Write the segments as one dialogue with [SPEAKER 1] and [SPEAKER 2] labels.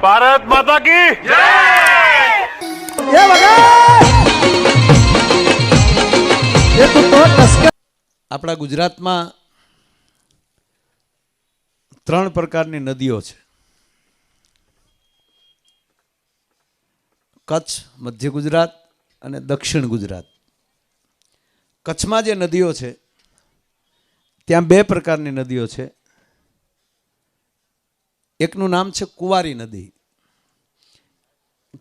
[SPEAKER 1] ભારત માતા કી જય।
[SPEAKER 2] આપણા ગુજરાતમાં 3 પ્રકારની નદીઓ છે. કચ્છ, મધ્ય ગુજરાત અને દક્ષિણ ગુજરાત. કચ્છમાં જે નદીઓ છે ત્યાં 2 પ્રકારની નદીઓ છે. એકનું નામ છે કુંવારી નદી.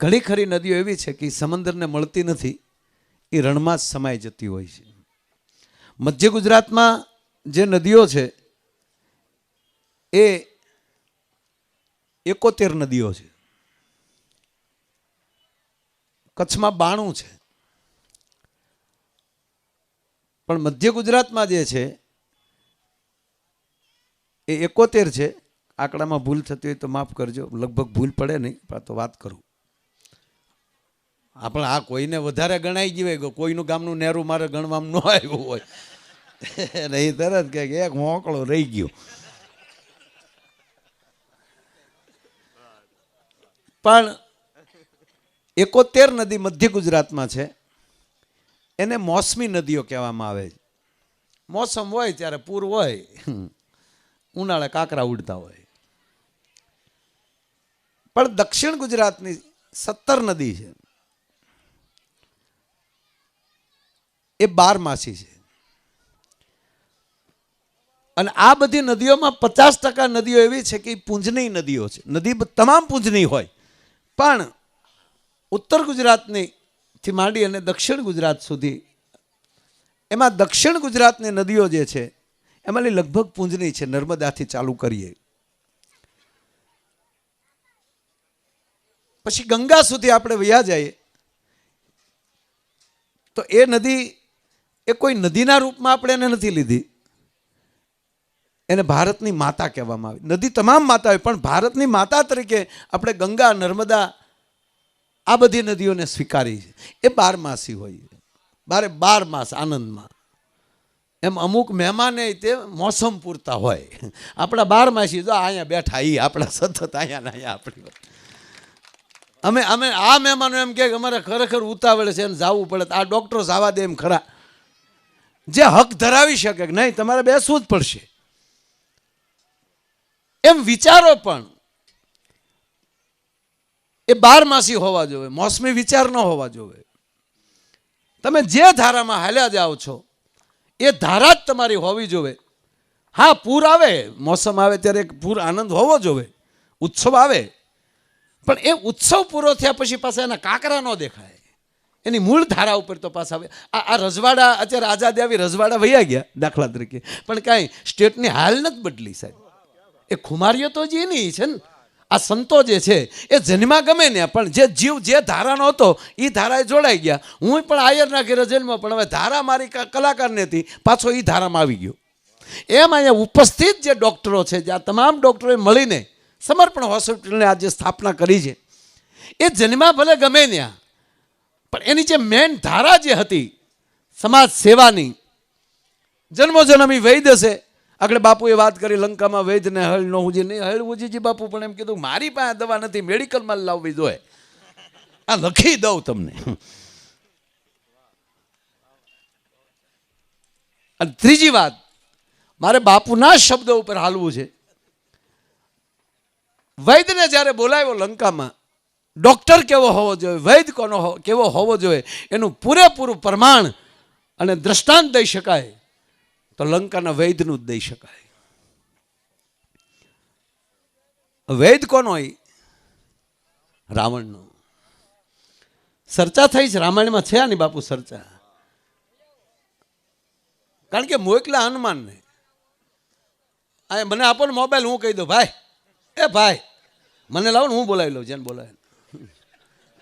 [SPEAKER 2] ઘણી ખરી નદીઓ એવી છે કે સમંદરને મળતી નથી, એ રણમાં જ સમાઈ જતી હોય છે. મધ્ય ગુજરાતમાં જે નદીઓ છે એ 71 નદીઓ છે. કચ્છમાં 92 છે. પણ મધ્ય ગુજરાતમાં જે છે એ 71 છે. આંકડામાં ભૂલ થતી હોય તો માફ કરજો, લગભગ ભૂલ પડે નહીં, પણ તો વાત કરું. આપણે આ કોઈને વધારે ગણાઈ ગયું, કોઈનું ગામનું નેરું મારે ગણવામાં ન આવ્યું હોય નહીં, તરત કે એક મોકળો રહી ગયો. પણ 71 નદી મધ્ય ગુજરાતમાં છે. એને મોસમી નદીઓ કહેવામાં આવે છે. મોસમ હોય ત્યારે પૂર હોય, ઉનાળે કાંકરા ઉડતા હોય. પણ દક્ષિણ ગુજરાતની 17 નદી છે એ 12માસી છે. અને આ બધી નદીઓમાં 50% નદીઓ એવી છે કે પૂંજની નદીઓ છે. નદી તમામ પૂંજની હોય, પણ ઉત્તર ગુજરાતની થી માંડી અને દક્ષિણ ગુજરાત સુધી, એમાં દક્ષિણ ગુજરાતની નદીઓ જે છે એમાંની લગભગ પૂંજની છે. નર્મદાથી ચાલુ કરીએ પછી ગંગા સુધી આપણે વયા જઈએ તો એ નદી એ કોઈ નદીના રૂપમાં આપણે એને નથી લીધી. એને ભારતની માતા કહેવામાં આવી. નદી તમામ માતા હોય, પણ ભારતની માતા તરીકે આપણે ગંગા, નર્મદા આ બધી નદીઓને સ્વીકારી છે. એ 12માસી હોય, 12 માસ આનંદમાં. એમ અમુક મહેમાને તે મોસમ પૂરતા હોય. આપણા 12માસી જો અહીંયા બેઠા, એ આપણા સતત અહીંયા આપણી અમે આ મહેમાનો એમ કે અમારે ખરેખર ઉતાવળ છે, એને જવું પડે. આ ડૉક્ટરો જવા દે એમ ખરા, જે હક ધરાવી શકે કે નહીં તમારે બેસવું જ પડશે એમ વિચારો. પણ એ 12માસી હોવા જોઈએ, મોસમી વિચાર ન હોવા જોઈએ. તમે જે ધારામાં હાલ્યા જાઓ છો એ ધારા જ તમારી હોવી જોઈએ. હા, પૂર આવે, મોસમ આવે ત્યારે એક પૂર આનંદ હોવો જોઈએ, ઉત્સવ આવે, પણ એ ઉત્સવ પૂરો થયા પછી પાછા એના કાંકરા ન દેખાય. એની મૂળ ધારા ઉપર તો પાછા આવે. આ રજવાડા અત્યારે આઝાદી આવી, રજવાડા વયા ગયા દાખલા તરીકે, પણ કાંઈ સ્ટેટની હાલ નથી બદલી સાહેબ. એ ખુમારીઓ તો જ એની છે ને. આ સંતો જે છે એ જન્મા ગમે ને, પણ જે જીવ જે ધારાનો હતો એ ધારાએ જોડાઈ ગયા. હું પણ આયરના ઘેરે જન્મ, પણ હવે ધારા મારી કલાકારની હતી, પાછો એ ધારામાં આવી ગયો. એમ અહીંયા ઉપસ્થિત જે ડૉક્ટરો છે, જે આ તમામ ડૉક્ટરોએ મળીને સમર્પણ હોસ્પિટલને આજે સ્થાપના કરી છે, એ જન્મા ભલે ગમે ત્યાં, પણ એની જે મેન ધારા જે હતી સમાજ સેવાની, જન્મોજન્મી વૈદ્ય છે. આગળ બાપુએ વાત કરી લંકામાં વૈદ્યને હળ ન હુજી, નહીં હળ હુજીજી બાપુ, પણ એમ કીધું મારી પાસે દવા નથી, મેડિકલમાં લાવવી જોઈએ. આ લખી દઉં તમને. અને ત્રીજી વાત, મારે બાપુના શબ્દો ઉપર હાલવું છે. વૈદ્યને જ્યારે બોલાવ્યો લંકામાં, ડૉક્ટર કેવો હોવો જોઈએ, વૈદ્ય કેવો હોવો જોઈએ, એનું પૂરેપૂરું પ્રમાણ અને દ્રષ્ટાંત દઈ શકાય તો લંકાના વૈદ્યનું જ દઈ શકાય. વૈદ્ય કોનો હોય? રાવણનો. ચર્ચા થઈ છે રામાયણમાં, છે આની બાપુ ચર્ચા. કારણ કે મોકલા હનુમાનને, આ મને આપો ને મોબાઈલ, હું કહી દઉં ભાઈ, એ ભાઈ મને લાવો ને, હું બોલાવી લઉં જેને બોલાવે.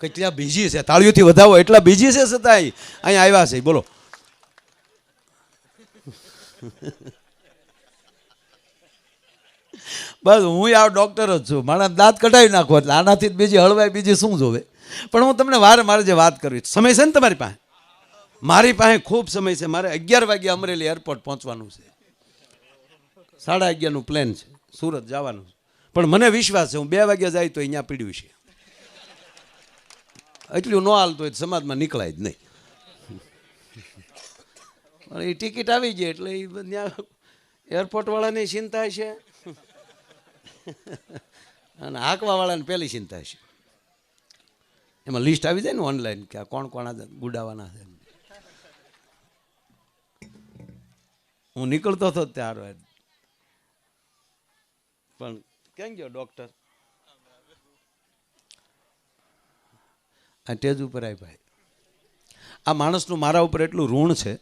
[SPEAKER 2] કેટલા બીજી છે, તાળીઓથી વધાવો, એટલા બીજી છે છતાં અહીંયા આવ્યા છે. બોલો. બસ હું આ ડૉક્ટર જ છું, મારા દાંત કઢાવી નાખો એટલે આનાથી જ બીજી હળવાય, બીજી શું જોવે. પણ હું તમને મારે જે વાત કરવી, સમય છે ને તમારી પાસે? મારી પાસે ખૂબ સમય છે. મારે 11 વાગે અમરેલી એરપોર્ટ પહોંચવાનું છે. 11:30 પ્લેન છે, સુરત જવાનું છે. પણ મને વિશ્વાસ છે હું 2 વાગ્યા જાય તો અહીંયા પીડ્યું છે, એટલું ન હાલતું હોય સમાજમાં નીકળાય જ નહીં. એ ટિકિટ આવી ગઈ એટલે એ ત્યાં એરપોર્ટ વાળાની ચિંતા છે અને હાંકવા વાળાને પહેલી ચિંતા છે. એમાં લિસ્ટ આવી જાય ને ઓનલાઈન કે આ કોણ કોણ ગુડાવાના છે. હું નીકળતો હતો ત્યારે પણ ક્યાં ગયો ડોક્ટર? આ ટેજ ઉપર આવી ભાઈ. આ માણસનું મારા ઉપર એટલું ઋણ છે.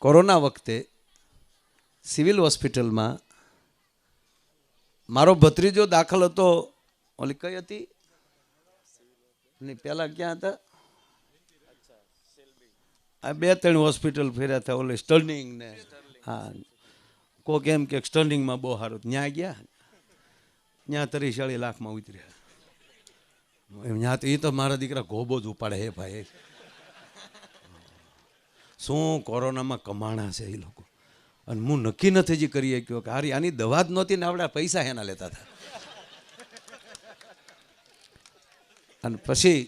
[SPEAKER 2] કોરોના વખતે સિવિલ હોસ્પિટલમાં મારો ભત્રીજો દાખલ હતો. ઓલી કઈ હતી પેલા ક્યાં હતા? આ 2-3 હોસ્પિટલ ફેર્યા હતા. ઓલી સ્ટર્નિંગ ને હા કોક એમ કે સ્ટર્નિંગમાં બહુ સારું. ત્યાં ગયા, ત્યાં 43 લાખમાં ઉતર્યા. ત્યાં તો એ તો મારા દીકરા ગોબો જ ઉપાડે. હે ભાઈ શું કોરોનામાં કમાણા છે એ લોકો. અને હું નક્કી નથી જ કરી શક્યો કે હારી આની દવા જ નહોતી ને આપણે પૈસા એના લેતા હતા. અને પછી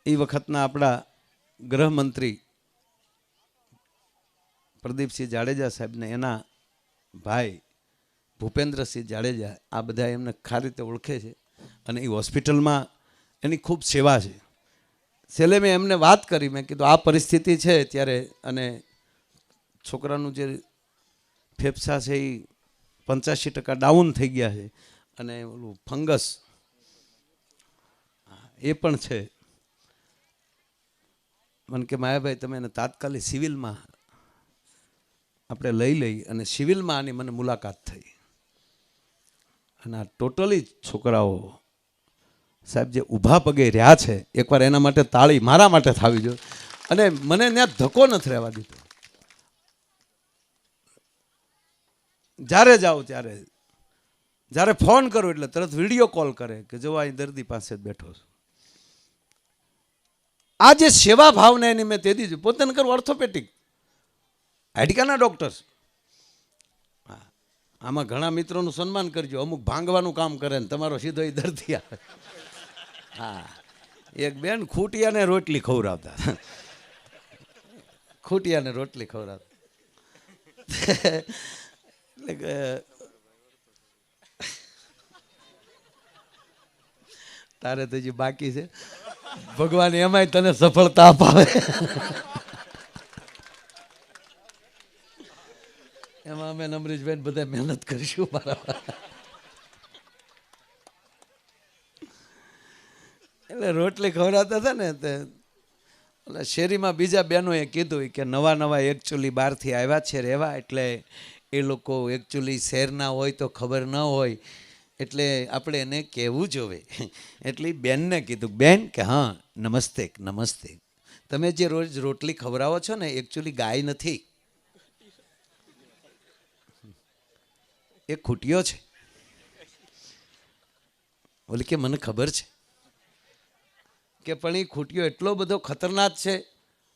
[SPEAKER 2] એ વખતના આપણા ગૃહમંત્રી પ્રદીપસિંહ જાડેજા સાહેબને એના ભાઈ ભૂપેન્દ્રસિંહ જાડેજા આ બધા એમને ખારી રીતે ઓળખે છે અને એ હોસ્પિટલમાં એની ખૂબ સેવા છે. છેલ્લે મેં એમને વાત કરી, મેં કીધું આ પરિસ્થિતિ છે ત્યારે અને છોકરાનું જે ફેફસા છે એ 85% ડાઉન થઈ ગયા છે અને ઓલું ફંગસ એ પણ છે. મને કે માયાભાઈ તમે એને તાત્કાલિક સિવિલમાં આપણે લઈ લઈ અને સિવિલમાં આની મને મુલાકાત થઈ. અને આ ટોટલી છોકરાઓ સાહેબ જે ઊભા પગે રહ્યા છે એકવાર એના માટે તાળી મારા માટે થવી જોઈએ. અને મને ત્યાં ધક્કો નથી રહેવા દીધો. જ્યારે જાઓ ત્યારે જ્યારે ફોન કરો એટલે તરત વિડીયો કોલ કરે કે જો અહીં દર્દી પાસે જ બેઠો છું. આ જે સેવા ભાવના એની મેં તે દીધું. પોતાને કરું ઓર્થોપેટિક હાડકાના ડૉક્ટર. હા આમાં ઘણા મિત્રોનું સન્માન કરજો. અમુક ભાંગવાનું કામ કરે ને તમારો સીધો એ દર્દી આવે. હા એક બેન ખૂટિયાને રોટલી ખવડાવતા. ખૂટિયાને રોટલી ખવડાવતા એટલે કે તારે તો હજી બાકી છે. ભગવાન એમાંય તને સફળતા અપાવે. એમાં અમે અમરીશભાઈ બધા મહેનત કરીશું. બરાબર. એટલે રોટલી ખવડાવતા હતા ને તે એટલે શેરીમાં બીજા બહેનોએ કીધું કે નવા નવા એકચ્યુઅલી બહારથી આવ્યા છે રહેવા, એટલે એ લોકો એકચ્યુઅલી શહેરના હોય તો ખબર ન હોય એટલે આપણે એને કહેવું જોવે. એટલે બેનને કીધું બેન કે હા નમસ્તે નમસ્તે, તમે જે રોજ રોટલી ખવડાવો છો ને એકચ્યુઅલી ગાય નથી, એ ખૂટ્યો છે. બોલી કે મને ખબર છે કે પણ એ ખૂટ્યો એટલો બધો ખતરનાક છે,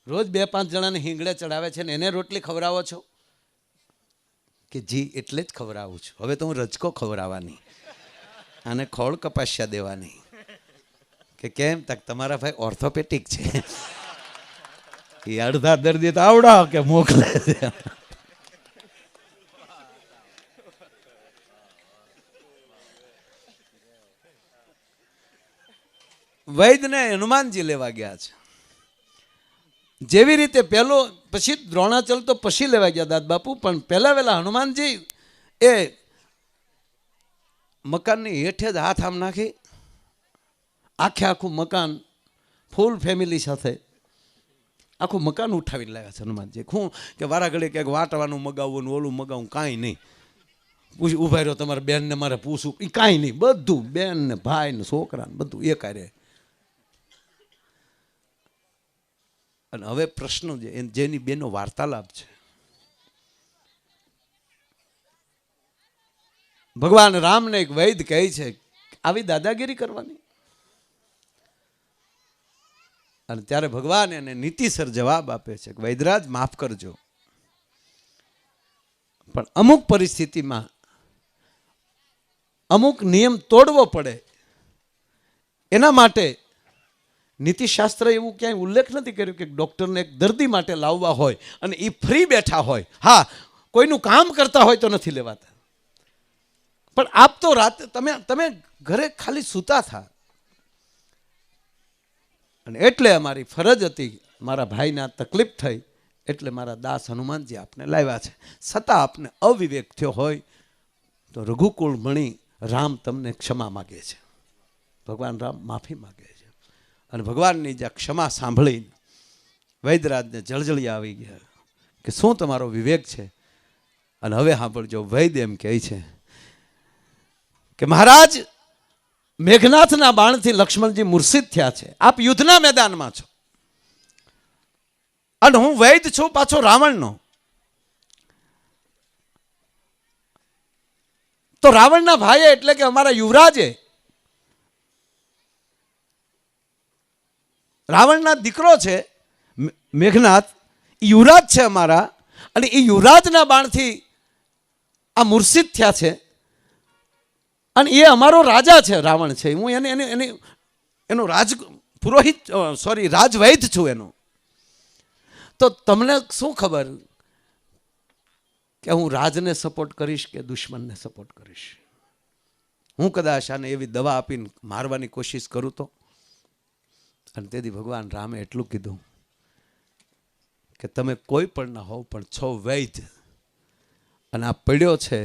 [SPEAKER 2] રોજ 2-5 જણાને હિંગળે ચડાવે છે ને એને રોટલી ખવડાવો છો? કે જી એટલે જ ખવડાવું છું. હવે તો હું રજકો ખવડાવવાની અને ખોળ કપાસિયા દેવાની. કે કેમ? તક તમારા ભાઈ ઓર્થોપેટિક છે. એ અડધા દર્દી તો આવડા કે મોકલે છે. વૈદ્યને હનુમાનજી લેવા ગયા છે. જેવી રીતે પહેલો પછી દ્રોણાચલ તો પછી લેવા ગયા દાદ બાપુ, પણ પહેલા વહેલા હનુમાનજી એ મકાનની હેઠે જ હાથ આમ નાખી આખું મકાન ફૂલ ફેમિલી સાથે આખું મકાન ઉઠાવીને લાવ્યા છે હનુમાનજી. શું કે વારા ઘડી ક્યાંક વાટવાનું મગાવવું ને ઓલું મગાવવું કાંઈ નહીં. પૂછ ઉભા રહ્યો તમારા બેનને મારે પૂછવું એ કાંઈ નહીં, બધું બેન ને ભાઈ ને છોકરા ને બધું એ કાર્ય. અને હવે પ્રશ્ન જેની બેનો વાર્તાલાપ છે, ભગવાન રામને એક વૈદ કહે છે આવી દાદાગીરી કરવાની? અને ત્યારે ભગવાન એને નીતિસર જવાબ આપે છે કે વૈદરાજ માફ કરજો, પણ અમુક પરિસ્થિતિમાં અમુક નિયમ તોડવો પડે. એના માટે નીતિશાસ્ત્ર એવું ક્યાંય ઉલ્લેખ નથી કર્યો કે ડૉક્ટરને એક દર્દી માટે લાવવા હોય અને એ ફ્રી બેઠા હોય. હા, કોઈનું કામ કરતા હોય તો નથી લેવાતા, પણ આપ તો રાતે તમે ઘરે ખાલી સૂતા થા. અને એટલે અમારી ફરજ હતી, મારા ભાઈને આ તકલીફ થઈ એટલે મારા દાસ હનુમાનજી આપને લાવ્યા છે. છતાં આપને અવિવેક થયો હોય તો રઘુકુળ મણી રામ તમને ક્ષમા માગે છે. ભગવાન રામ માફી માગે છે. અને ભગવાનની જે ક્ષમા સાંભળીને વૈદ્યરાજને જળજળી આવી ગયા કે શું તમારો વિવેક છે. અને હવે સાંભળજો, વૈદ્ય એમ કહે છે કે મહારાજ, મેઘનાથના બાણથી લક્ષ્મણજી મૂર્છિત થયા છે. આપ યુદ્ધના મેદાનમાં છો અને હું વૈદ્ય છું, પાછો રાવણનો. તો રાવણના ભાઈએ એટલે કે અમારા યુવરાજે, રાવણના દીકરો છે મેઘનાથ, યુવરાજ છે અમારા, અને એ યુવરાજના બાણથી આ મૂર્છિત થયા છે. અને એ અમારો રાજા છે, રાવણ છે. હું એનો રાજ પુરોહિત રાજવૈદ્ય છું એનો. તો તમને શું ખબર કે હું રાજને સપોર્ટ કરીશ કે દુશ્મનને સપોર્ટ કરીશ? હું કદાચ આને એવી દવા આપીને મારવાની કોશિશ કરું તો? અને તેથી ભગવાન રામે એટલું કીધું કે તમે કોઈ પણ ના હોવ, પણ છો વૈદ્ય. અને આ પડ્યો છે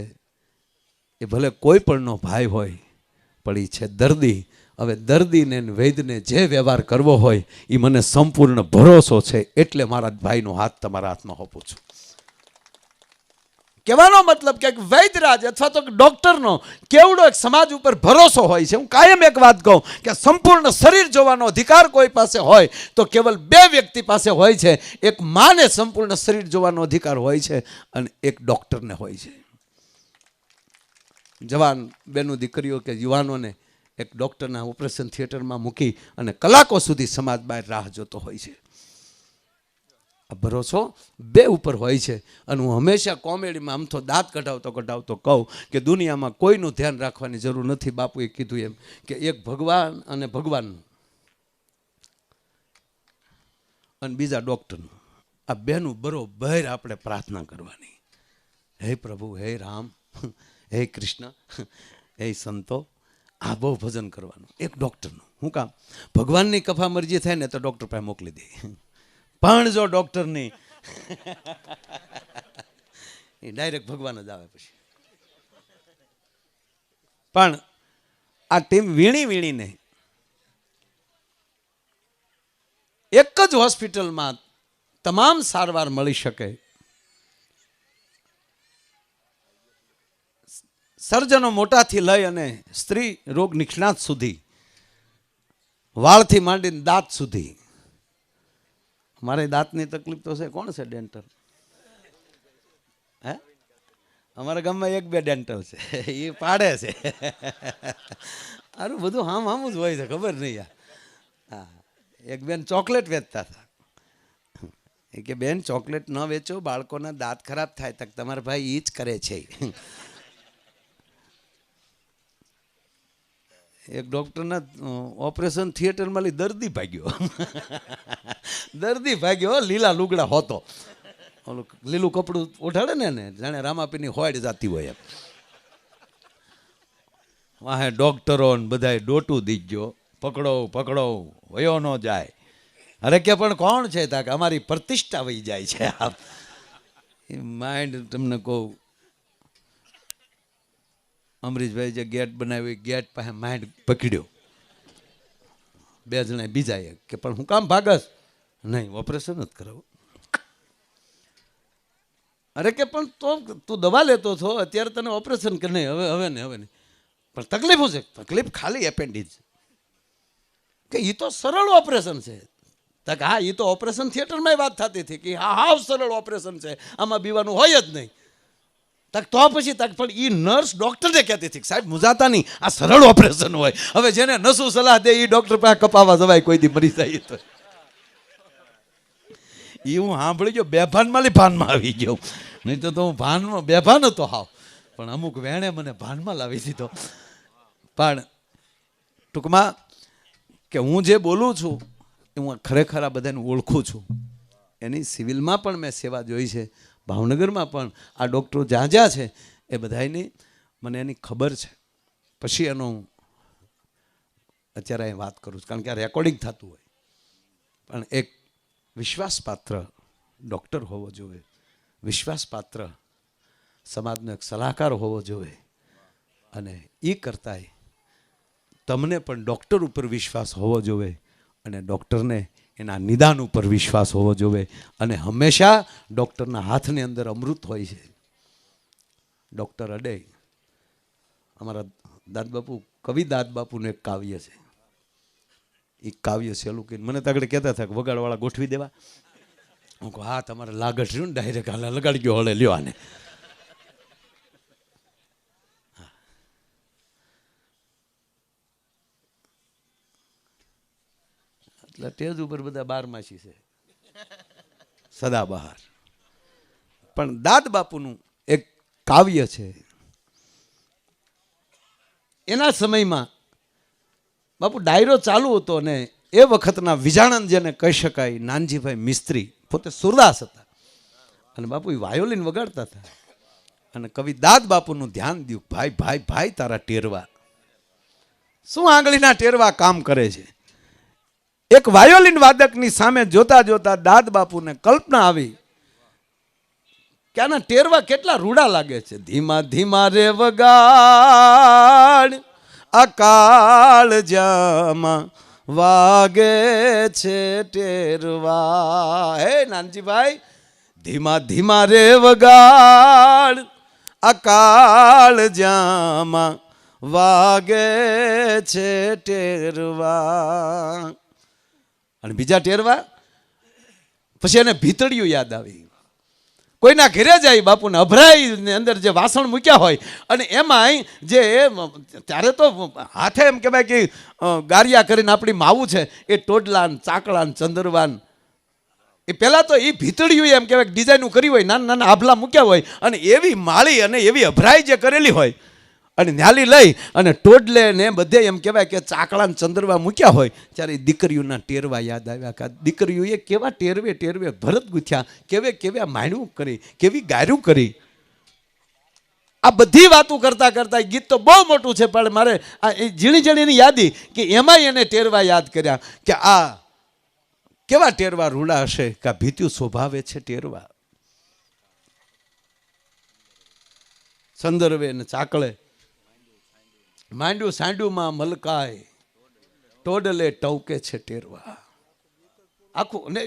[SPEAKER 2] એ ભલે કોઈ પણનો ભાઈ હોય, પણ એ છે દર્દી. હવે દર્દીને વૈદ્યને જે વ્યવહાર કરવો હોય એ મને સંપૂર્ણ ભરોસો છે, એટલે મારા ભાઈનો હાથ તમારા હાથમાં આપું છું. કહેવાનો મતલબ કે વૈદ્યરાજ અથવા તો ડોક્ટરનો કેવડો એક સમાજ ઉપર ભરોસો હોય છે. હું કાયમ એક વાત કહું કે સંપૂર્ણ શરીર જોવાનો અધિકાર કોઈ પાસે હોય તો કેવલ બે વ્યક્તિ પાસે હોય છે. એક માને સંપૂર્ણ શરીર જોવાનો અધિકાર હોય છે અને એક ડોક્ટરને હોય છે. જવાન બેનું દીકરીઓ કે યુવાનોને એક ડૉક્ટરના ઓપરેશન થિયેટરમાં મૂકી અને કલાકો સુધી સમાજ બહાર રાહ જોતો હોય છે. આ ભરોસો બે ઉપર હોય છે. અને હું હંમેશા કોમેડીમાં આમ તો દાંત કઢાવતો કહું કે દુનિયામાં કોઈનું ધ્યાન રાખવાની જરૂર નથી. બાપુએ કીધું એમ કે એક ભગવાન અને ભગવાનનું અને બીજા ડૉક્ટરનું, આ બેનું બરોબર આપણે પ્રાર્થના કરવાની. હે પ્રભુ, હે રામ, હે કૃષ્ણ, હે સંતો, આ બહુ ભજન કરવાનું. એક ડૉક્ટરનું શું કામ? ભગવાનની કફા મરજી થાય ને તો ડૉક્ટર પાસે મોકલી દે, પણ જો ડૉક્ટરની એ ડાયરેક્ટ ભગવાન જ આવે પછી. પણ આ ટીમ વીણીને એક જ હોસ્પિટલમાં તમામ સારવાર મળી શકે. સર્જનો મોટાથી લઈ અને સ્ત્રી રોગ નિષ્ણાત સુધી, વાળથી માંડીને દાંત સુધી. મારે દાંતની તકલીફ તો છે. કોણ છે ડેન્ટલ? હે, અમારા ગામમાં એક બે ડેન્ટલ છે, એ પાડે છે. આરું બધું હામ જ હોય છે, ખબર નહીં. હા, એક બેન ચોકલેટ વેચતા હતા. એ કે બેન ચોકલેટ ન વેચો, બાળકોના દાંત ખરાબ થાય. તક તમારા ભાઈ એ જ કરે છે. એક ડૉક્ટરના ઓપરેશન થિયેટરમાં દર્દી ભાગ્યો. લીલા લુગડા હોતો, ઓલું લીલું કપડું ઓઢાડે ને જાણે રામાપીની હોડ જાતી હોય એમ. વાહે ડૉક્ટરો ને બધાય ડોટું દીજો, પકડો વયો ન જાય. અરે કે પણ કોણ છે? તાકે અમારી પ્રતિષ્ઠા વહી જાય છે. આમ એ માઇન્ડ તમને કહું, અમરીશભાઈ જે ગેટ બનાવી, ગેટ પાસે માઇન્ડ પકડ્યો. બે જણા બીજા એક કે પણ હું કામ ભાગસ? નહીં, ઓપરેશન જ કરાવું. અરે કે પણ તો તું દવા લેતો છો, અત્યારે તને ઓપરેશન કે નહીં? હવે નહીં. પણ તકલીફ શું છે? તકલીફ ખાલી એપેન્ડિક્સ. કે એ તો સરળ ઓપરેશન છે. તક હા, એ તો ઓપરેશન થિયેટરમાં વાત થતી હતી કે હા હાવ સરળ ઓપરેશન છે, આમાં બીવાનું હોય જ નહીં. તક તો પછી તક પણ એ નર્સ ડૉક્ટરને કહેતી હતી સાહેબ મુજાતા નહીં, આ સરળ ઓપરેશન હોય. હવે જેને નસું સલાહ દે એ ડૉક્ટર પાસે કપાવા જવાય, કોઈ દી મરી જાય તો. એ હું સાંભળી ગયો, બેભાનમાં ભાનમાં આવી ગયો. નહીં તો હું ભાનમાં બેભાન હતો હાવ, પણ અમુક વેણે મને ભાનમાં લાવી દીધો. પણ ટૂંકમાં કે હું જે બોલું છું એ હું ખરેખર આ બધાને ઓળખું છું. એની સિવિલમાં પણ મેં સેવા જોઈ છે, ભાવનગરમાં પણ આ ડૉક્ટરો જ્યાં જ્યાં છે એ બધાની મને એની ખબર છે. પછી એનો અત્યારે અહીં વાત કરું છું કારણ કે આ રેકોર્ડિંગ થતું હોય. પણ એક વિશ્વાસપાત્ર ડૉક્ટર હોવો જોઈએ, વિશ્વાસપાત્ર સમાજનો એક સલાહકાર હોવો જોઈએ. અને એ કરતાંય તમને પણ ડૉક્ટર ઉપર વિશ્વાસ હોવો જોઈએ અને ડૉક્ટરને એના નિદાન ઉપર વિશ્વાસ હોવો જોઈએ. અને હંમેશા ડૉક્ટરના હાથની અંદર અમૃત હોય છે. ડૉક્ટર અડે અમારા દાદબાપુ કવિ દાદબાપુનું એક કાવ્ય છે. એ કાવ્ય સહેલું કે મને તગડે કહેતા હતા કે વગાડવાળા ગોઠવી દેવા. હું કહું હા તમારે લાગટ રહ્યું ને ડાયરેક્ટ હાલ લગાડી ગયો હળે લ્યો આને. એટલે ટેજ ઉપર બધા બારમાસી છે, સદાબહાર. પણ દાદ બાપુનું એક કાવ્ય છે. એના સમયમાં બાપુ ડાયરો ચાલુ હતો ને એ વખતના વિજાણંદ જેને કહી શકાય નાનજીભાઈ મિસ્ત્રી પોતે સુરદાસ હતા અને બાપુ એ વાયોલિન વગાડતા હતા. અને કવિ દાદ બાપુનું ધ્યાન દ્યું, ભાઈ ભાઈ ભાઈ તારા ટેરવા શું આંગળીના ટેરવા કામ કરે છે. એક વાયોલિન વાદકની સામે જોતા જોતા દાદ બાપુને કલ્પના આવી કે આના ટેરવા કેટલા રૂડા લાગે છે. ધીમા ધીમા રે વગાડ આ કાળજામાં વાગે છે ટેરવા. હે નાનજીભાઈ ધીમા ધીમા રે વગાડ આ કાળજામાં વાગે છે ટેરવા. અને બીજા ટેરવા પછી એને ભીતળિયું યાદ આવી. કોઈના ઘરે જાય બાપુને અભરાઈની અંદર જે વાસણ મૂક્યા હોય અને એમાં જે ત્યારે તો હાથે એમ કહેવાય કે ગારિયા કરીને આપણી માવું છે એ ટોડલાન ચાકલાન ચંદરવાન એ પહેલાં તો એ ભીતળિયું એમ કહેવાય કે ડિઝાઇનું કરી હોય, નાના નાના આભલા મૂક્યા હોય અને એવી માળી અને એવી અભરાઈ જે કરેલી હોય અને ન્યાલી લઈ અને ટોડલે ને બધે એમ કહેવાય કે ચાકળા ચંદરવા મૂક્યા હોય ત્યારે દીકરીઓના ટેરવા યાદ આવ્યા કે દીકરીઓએ કેવા ટેરવે ટેરવે ભરત ગુથ્યા, કેવા માણ્યું કરી, કેવી ગાયરું કરી. આ બધી વાતો કરતા કરતા ગીત તો બહુ મોટું છે પણ મારે આ ઝીણી ઝીણીની યાદી કે એમાં એને ટેરવા યાદ કર્યા કે આ કેવા ટેરવા રૂડા હશે કે આ ભીત્યું સ્વભાવે છે ટેરવા. સંદર્ભે ને ચાકળે માંડ્યું સાંડ્યુંમાં મલકાય ટોડલે ટવકે છે ટેરવા. આખું ને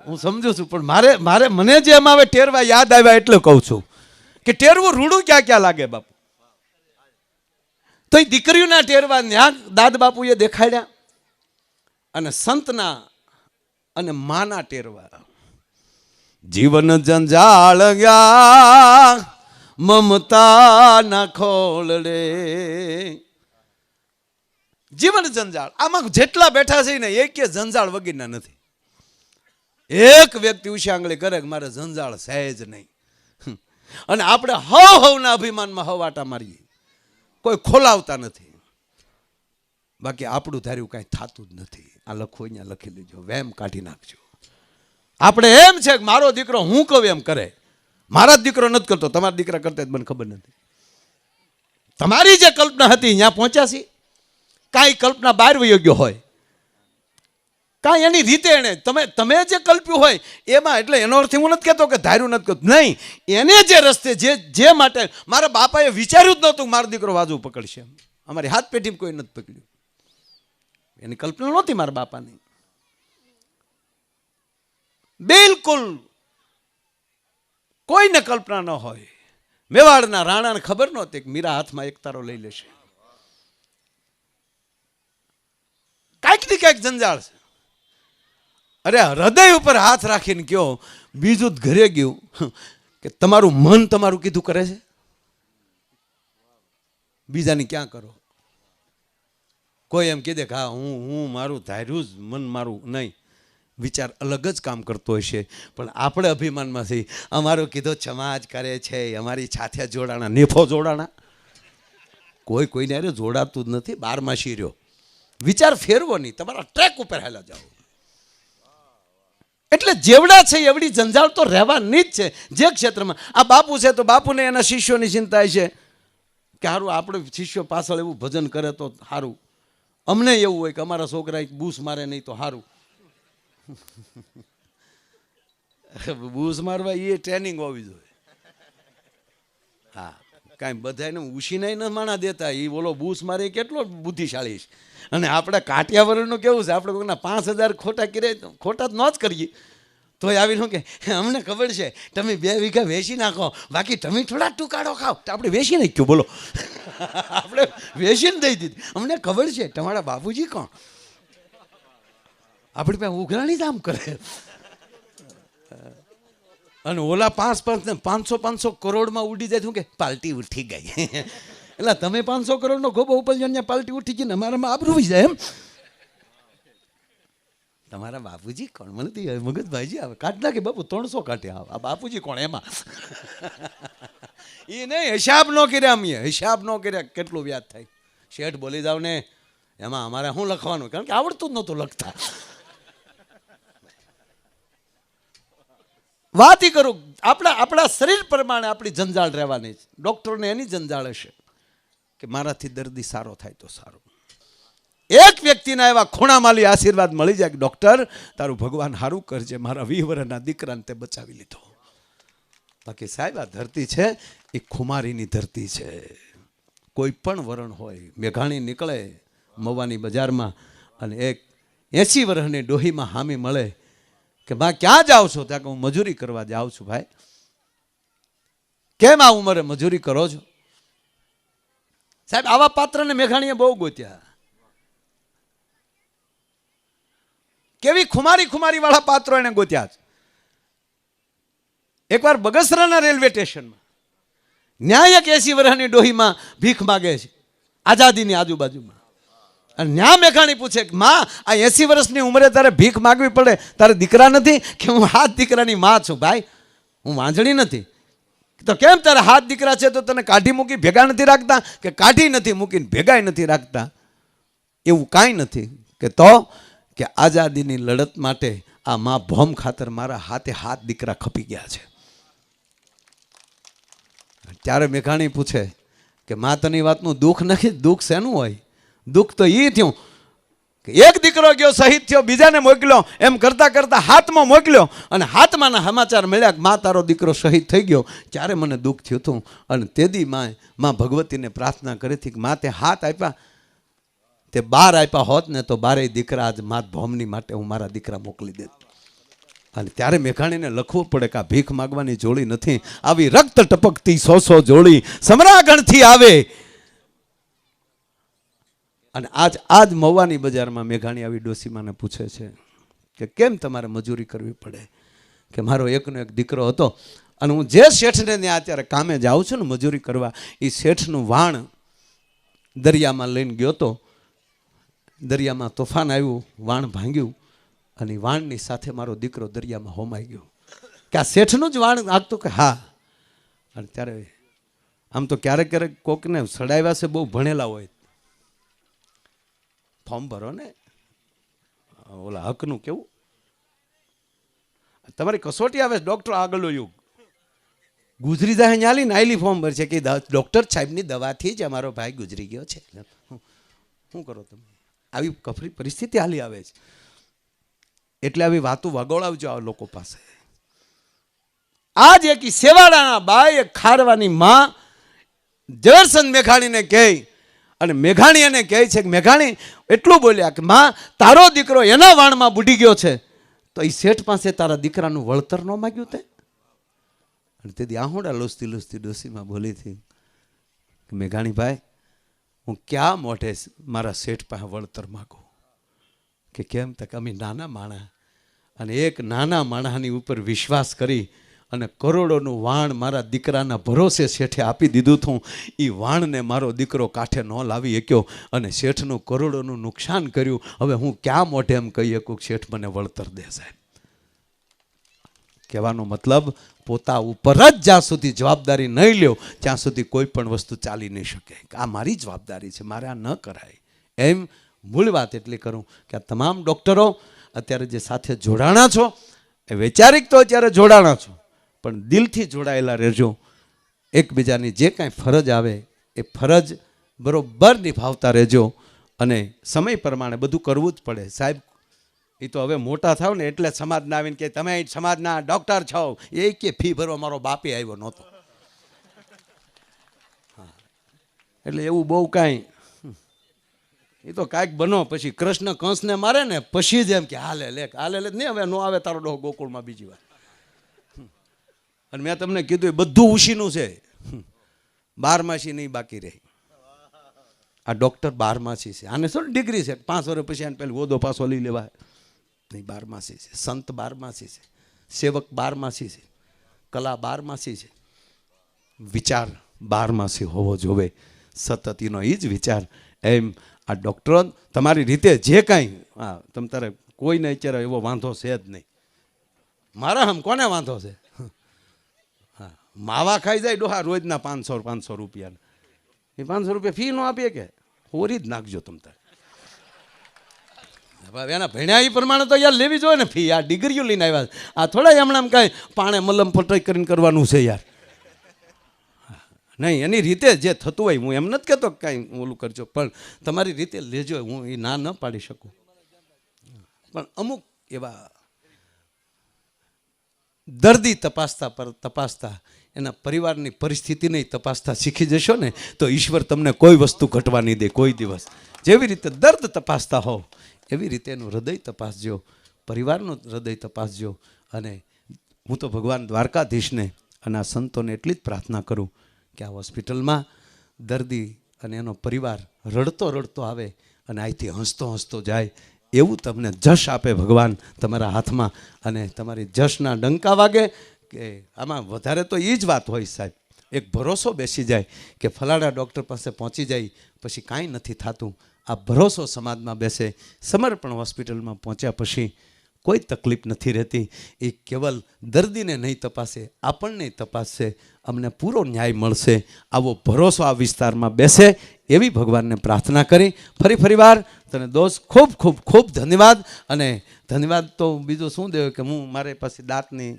[SPEAKER 2] હું સમજુ છું પણ મારે મને જે એમાં હવે ટેરવા યાદ આવ્યા એટલે કહું છું કે ટેરવું રૂડું ક્યાં ક્યાં લાગે બાપુ. તો એ દીકરીઓના ટેરવા ન્યા દાદ બાપુએ દેખાડ્યા અને સંતના અને માના ટેરવા. જીવન જંજાળ ગયા મમતા ના ખોલડે. જીવન જંજાળ આમાં જેટલા બેઠા છે ને એક જંજાળ વગરના નથી. એક વ્યક્તિ ઉશાંગળી કરે કે મારે જંજાળ સહેજ નહીં. અને આપણે હવના અભિમાનમાં હવાટા મારીએ, કોઈ ખોલાવતા નથી. બાકી આપણું ધાર્યું કાંઈ થતું જ નથી. આ લખો અહીંયા લખી લેજો, વેમ કાઢી નાખજો. આપણે એમ છે કે મારો દીકરો હું કહું એમ કરે. મારા દીકરો નથી કરતો, તમારા દીકરા કરતા જ મને ખબર નથી. તમારી જે કલ્પના હતી ત્યાં પહોંચ્યા છે. કાંઈ કલ્પના બહાર વયો ગયો હોય, કાંઈ એની રીતે એને તમે જે કલ્પ્યું હોય એમાં. એટલે એનો અર્થ હું નથી કહેતો કે ધાર્યું નથી કરતું, નહીં. એને જે રસ્તે જે માટે મારા બાપાએ વિચાર્યું જ નહોતું મારો દીકરો વાજુ પકડશે. અમારી હાથ પેઢીમાં કોઈ નથી પકડ્યું. એની કલ્પના નહોતી મારા બાપાની, બિલકુલ કોઈને કલ્પના ન હોય. મેવાડના રાણાને ખબર નહોતી કે મીરા હાથમાં એક તારો લઈ લેશે. કાંઈક ને કાંઈક જંજાળ છે. અરે હૃદય ઉપર હાથ રાખીને કયો, બીજું જ ઘરે ગયું કે તમારું મન તમારું કીધું કરે છે, બીજાની ક્યાં કરો. કોઈ એમ કીધે કે હા હું મારું ધાર્યું જ મન મારું નહીં, વિચાર અલગ જ કામ કરતો હશે. પણ આપણે અભિમાનમાંથી અમારું કીધું સમાજ કરે છે, અમારી સાથે જોડાણા, નેફો જોડાણા. કોઈ કોઈને અરે જોડાતું જ નથી. બારમાસી રહ્યો, વિચાર ફેરવો નહીં, તમારા ટ્રેક ઉપર હાલા જાઓ. એટલે જેવડા છે એવડી જંજાળ તો રહેવાની જ છે જે ક્ષેત્રમાં. આ બાપુ છે તો બાપુને એના શિષ્યોની ચિંતા છે કે સારું આપણે શિષ્યો પાછળ એવું ભજન કરે તો સારું. અમને એવું હોય કે અમારા છોકરા બૂસ મારે નહીં તો સારું. બૂસ મારવા એ ટ્રેનિંગ હોવી જોઈએ. હા, કાંઈ બધાને ઉછીને ન માણા દેતા. એ બોલો બૂસ મારે કેટલો બુદ્ધિશાળી છે. અને આપણે કાઠિયાવાડનું કેવું છે, આપણે કોઈના 5000 ખોટા કર્યા ખોટા જ ન જ કરીએ તોય આવીને કે અમને ખબર છે તમે 2 વીઘા વેચી નાખો, બાકી તમે થોડા ટુકાડો ખાઓ. તો આપણે વેચી નાખ્યું, બોલો. આપણે વેચીને દઈ દીધી. અમને ખબર છે તમારા બાપુજી કોણ. આપણી પાસે ઉઘરાણી જ આમ કરે. અને ઓલા 500 કરોડમાં ઉડી જાય શું કે પાલટી ઉઠી ગઈ. એટલે તમે 500 કરોડનો ગોબો ઉપર પાલટી ઉઠી ગઈ ને અમારામાં આબરૂ જાય એમ. તમારા બાપુજી કોણ? મને તો મગજભાઈજી આવે કાઢ નાખે બાપુ 300 કાઢ્યા. આ બાપુજી કોણ એમાં? એ નહીં, હિસાબ ન કર્યા અમે, હિસાબ ન કર્યા કેટલું વ્યાજ થાય. શેઠ બોલી જાવ ને એમાં અમારે શું લખવાનું, કારણ કે આવડતું જ નહોતું લખતા. વાત ઈ કરું, આપણા શરીર પ્રમાણે આપણી જંજાળ રહેવાની. ડૉક્ટરને એની જંજાળ હશે કે મારાથી દર્દી સારો થાય તો સારું. એક વ્યક્તિના એવા ખૂણામાલી આશીર્વાદ મળી જાય કે ડૉક્ટર તારું ભગવાન સારું કરજે, મારા 20 વર્ષના દીકરાને તે બચાવી લીધો. બાકી સાહેબ આ ધરતી છે એ ખુમારીની ધરતી છે. કોઈ પણ વરણ હોય, મેઘાણી નીકળે મવાની બજારમાં અને એક 80 વર્ષની ડોહીમાં હામી મળે કે બા ક્યાં જાઓ છો? ત્યાં કે હું મજૂરી કરવા જાઉં છું. ભાઈ કેમ આ ઉંમરે મજૂરી કરો છો? સાહેબ આવા પાત્રને મેઘાણીએ બહુ ગોત્યા. કેવી ખુમારી વાળા પાત્રો એને ગોત્યા છે. એકવાર બગસરાના રેલવે સ્ટેશનમાં ન્યાય એક 80 વર્ષની ડોહીમાં ભીખ માગે છે આઝાદીની આજુબાજુમાં. અને ન્યા મેઘાણી પૂછે કે માં આ 80 વર્ષની ઉંમરે તારે ભીખ માગવી પડે, તારે દીકરા નથી? કે હું 7 દીકરાની માં છું ભાઈ, હું વાંજણી નથી. તો કેમ તારે 7 દીકરા છે તો તને કાઢી મૂકી ભેગા નથી રાખતા? કે કાઢી નથી મૂકીને ભેગાય નથી રાખતા. એવું કાંઈ નથી કે તો કે આઝાદીની લડત માટે આ માં ભોમ ખાતર મારા હાથે 7 દીકરા ખપી ગયા છે. ત્યારે મેઘાણી પૂછે કે માં તની વાતનું દુઃખ નથી? દુઃખ શેનું હોય? દુઃખ તો એ થયું કે એક દીકરો ગયો શહીદ થયો, બીજાને મોકલ્યો, એમ કરતાં કરતાં 7મો મોકલ્યો અને 7માના સમાચાર મળ્યા કે માં તારો દીકરો શહીદ થઈ ગયો. ત્યારે મને દુઃખ થયું હતું. અને તેદી માં ભગવતીને પ્રાર્થના કરી હતી કે માં તે 7 આપ્યા, તે 12 આપ્યા હોત ને તો 12 દીકરા આજ માત ભોમની માટે હું મારા દીકરા મોકલી દેત. અને ત્યારે મેઘાણીને લખવું પડે કે આ ભીખ માગવાની જોડી નથી, આવી રક્ત ટપકતી 100 જોડી સમરાગણથી આવે. અને આજ મવાની બજારમાં મેઘાણી આવી ડોસીમાને પૂછે છે કે કેમ તમારે મજૂરી કરવી પડે? કે મારો એકનો એક દીકરો હતો અને હું જે શેઠને ત્યાં અત્યારે કામે જાઉં છું ને મજૂરી કરવા, એ શેઠનું વાણ દરિયામાં લઈને ગયો હતો. દરિયામાં તોફાન આવ્યું, વાણ ભાંગ્યું અને વાણની સાથે મારો દીકરો દરિયામાં હોમાઈ ગયો. કે આ શેઠનું જ વાણ આગતું? કે હા. અને ત્યારે આમ તો ક્યારેક ક્યારેક કોકને સડાવ્યા છે બહુ ભણેલા હોય, ફોર્મ ભરો ને ઓલા હકનું, કેવું તમારી કસોટી આવે ડૉક્ટર આગળનો યુગ ગુજરી જાય ન્યાલી નાયલી ફોર્મ ભરશે કે ડૉક્ટર સાહેબની દવાથી જ અમારો ભાઈ ગુજરી ગયો છે. શું કરો તમે? આવી કફરી પરિસ્થિતિ હાલી આવે છે. એટલે આવી વાતો વગોળાવજો આ લોકો પાસે. આજ એક સેવાડાના બાઈ એક ખારવાની માં ઝવેરચંદ મેઘાણીને કહે અને મેઘાણી એને કહે છે કે મેઘાણી એટલું બોલ્યા કે માં તારો દીકરો એના વાણમાં બુડી ગયો છે તો એ શેઠ પાસે તારા દીકરાનું વળતર ન માગ્યું તે? અને તેથી આહોડા લોસતી લોસતી ડોસીમાં બોલી હતી કે મેઘાણી ભાઈ હું ક્યાં મોઢે મારા શેઠ પાસે વળતર માગું? કે કેમ? તક અમે નાના માણા અને એક નાના માણાની ઉપર વિશ્વાસ કરી અને કરોડોનું વાણ મારા દીકરાના ભરોસે શેઠે આપી દીધું હતું. એ વાણને મારો દીકરો કાંઠે ન લાવી શક્યો અને શેઠનું કરોડોનું નુકસાન કર્યું. હવે હું ક્યાં મોઢે એમ કહી શકું શેઠ મને વળતર દે? સાહેબ કહેવાનો મતલબ પોતા ઉપર જ જ્યાં સુધી જવાબદારી નહીં લ્યો ત્યાં સુધી કોઈ પણ વસ્તુ ચાલી નહીં શકે. આ મારી જવાબદારી છે, મારે આ ન કરાય. એમ મૂળ વાત એટલી કરું કે આ તમામ ડૉક્ટરો અત્યારે જે સાથે જોડાણા છો એ વૈચારિક તો અત્યારે જોડાણા છો, પણ દિલથી જોડાયેલા રહેજો. એકબીજાની જે કાંઈ ફરજ આવે એ ફરજ બરોબર નિભાવતા રહેજો. અને સમય પ્રમાણે બધું કરવું જ પડે સાહેબ. એ તો હવે મોટા થાવ ને એટલે સમાજના આવીને કે તમે સમાજના ડૉક્ટર છો, એ કે ફી ભરવા મારો બાપે આવ્યો નહોતો. એટલે એવું બહુ કાંઈ, એ તો કાંઈક બનો પછી કૃષ્ણ કંસને મારે ને પછી જ એમ કે હાલે લે નહીં, હવે નો આવે તારો ડોહ ગોકુળમાં બીજી વાર. અને મેં તમને કીધું એ બધું ઉશીનું છે, 12માસી નહીં બાકી રહી. આ ડૉક્ટર 12માસી છે, આને શું ડિગ્રી છે, 5 વર્ષ પછી આને પેલી હોદ્દો પાછો લઈ લેવાય નહીં. 12માસી છે, સંત 12માસી છે, સેવક 12માસી છે, કલા 12માસી છે, વિચાર 12માસી હોવો જોવે. સતત એનો એ જ વિચાર. એમ આ ડૉક્ટરો તમારી રીતે જે કાંઈ, હા તમ તારે કોઈને અત્યારે એવો વાંધો છે જ નહીં. મારા હમ કોને વાંધો છે? હા, માવા ખાઈ જાય ડોહા રોજના 500 રૂપિયા. એ 500 રૂપિયા ફી ન આપીએ કે હોરી જ નાખજો તમ તારે. એના ભણ્યા એ પ્રમાણે તો યાર લેવી જોઈએ ને ફી. આ ડિગ્રીઓ લઈને આવ્યા, આ થોડા હમણાં કાંઈ પાણે મલમ ફટાઈ કરીને કરવાનું છે યાર. નહીં, એની રીતે જે થતું હોય, હું એમ નથી કહેતો કાંઈ ઓલું કરજો, પણ તમારી રીતે લેજો. હું એ ના ન પાડી શકું, પણ અમુક એવા દર્દી તપાસતા એના પરિવારની પરિસ્થિતિને તપાસતા શીખી જશો ને તો ઈશ્વર તમને કોઈ વસ્તુ ઘટવા નહીં દે કોઈ દિવસ. જેવી રીતે દર્દ તપાસતા હો એવી રીતે એનું હૃદય તપાસજો, પરિવારનું હૃદય તપાસજો. અને હું તો ભગવાન દ્વારકાધીશને અને આ સંતોને એટલી જ પ્રાર્થના કરું કે આ હોસ્પિટલમાં દર્દી અને એનો પરિવાર રડતો રડતો આવે અને અહીંથી હસતો હસતો જાય, એવું તમને જશ આપે ભગવાન તમારા હાથમાં. અને તમારી જશના ડંકા વાગે કે આમાં વધારે તો એ જ વાત હોય સાહેબ, એક ભરોસો બેસી જાય કે ફલાણા ડૉક્ટર પાસે પહોંચી જાય પછી કાંઈ નથી થતું. આ ભરોસો સમાજમાં બેસે. સમર્પણ હોસ્પિટલમાં પહોંચ્યા પછી કોઈ તકલીફ નથી રહેતી. એ કેવલ દર્દીને નહીં તપાસે, આપણને તપાસશે, અમને પૂરો ન્યાય મળશે. આવો ભરોસો આ વિસ્તારમાં બેસે એવી ભગવાનને પ્રાર્થના કરી ફરીવાર તને દોસ્ત ખૂબ ખૂબ ખૂબ ધન્યવાદ. અને ધન્યવાદ તો બીજું શું દેવું કે હું મારે પાસે દાંતની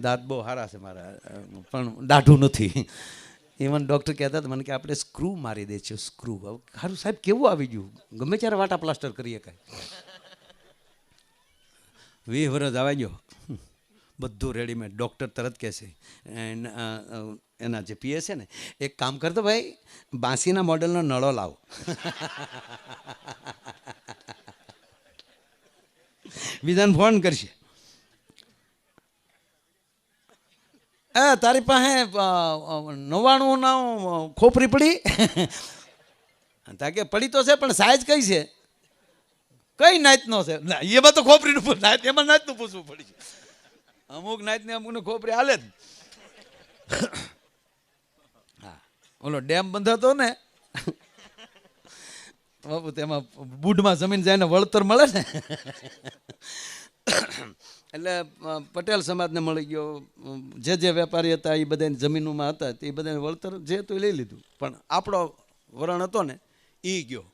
[SPEAKER 2] દાંત બહુ સારા છે મારા, પણ દાઢું નથી. ઇવન ડૉક્ટર કહેતા હતા મને કે આપણે સ્ક્રૂ મારી દે છે. સ્ક્રૂ સારું સાહેબ કેવું આવી ગયું, ગમે ત્યારે વાટા પ્લાસ્ટર કરીએ કાંઈ. 20 વર્ષ આવી ગયો, બધું રેડીમેડ. ડૉક્ટર તરત કહેશે એના જે પીએ છે ને, એક કામ કરતો ભાઈ બાંસીના મોડેલનો નળો લાવો. બીજાને ફોન કરશે, તારી પાસે 99 ખોપરી પડી? તાકે પડી તો છે પણ સાઈઝ કઈ છે, કઈ નાતનો છે? એમાં તો ખોપરીનું નાત, એમાં નાતનું પૂછવું પડી છે. અમુક નાતની અમુકને ખોપરી હાલે જ. હા, ઓલો ડેમ બંધાતો ને બાપુ, તેમાં બુઢમાં જમીન જાય ને વળતર મળે ને, એટલે પટેલ સમાજને મળી ગયો. જે વેપારી હતા એ બધાની જમીનોમાં હતા એ બધાને વળતર જે હતું એ લઈ લીધું. પણ આપણો વરણ હતો ને એ ગયો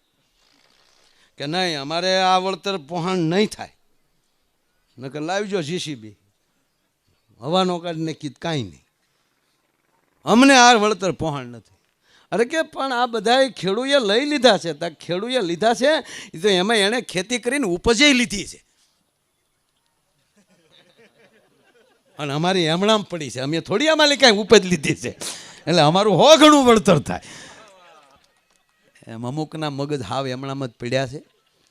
[SPEAKER 2] કે નહીં, અમારે આ વળતર પહોંચ નહીં થાય, નકર લાવજો જીસીબી. હવાનો કાઢીને કીધું કાંઈ નહીં, અમને આ વળતર પહોંચ નથી. અરે કે પણ આ બધા ખેડૂએ લઈ લીધા છે. ખેડૂએ લીધા છે એ તો એમાં એણે ખેતી કરીને ઉપજે લીધી છે, અને અમારી એમણામ પડી છે. અમે થોડી અમારી કાંઈ ઉપજ લીધી છે, એટલે અમારું 100 ગણું વળતર થાય. એમ અમુકના મગજ હાવ એમણામ જ પડ્યા છે.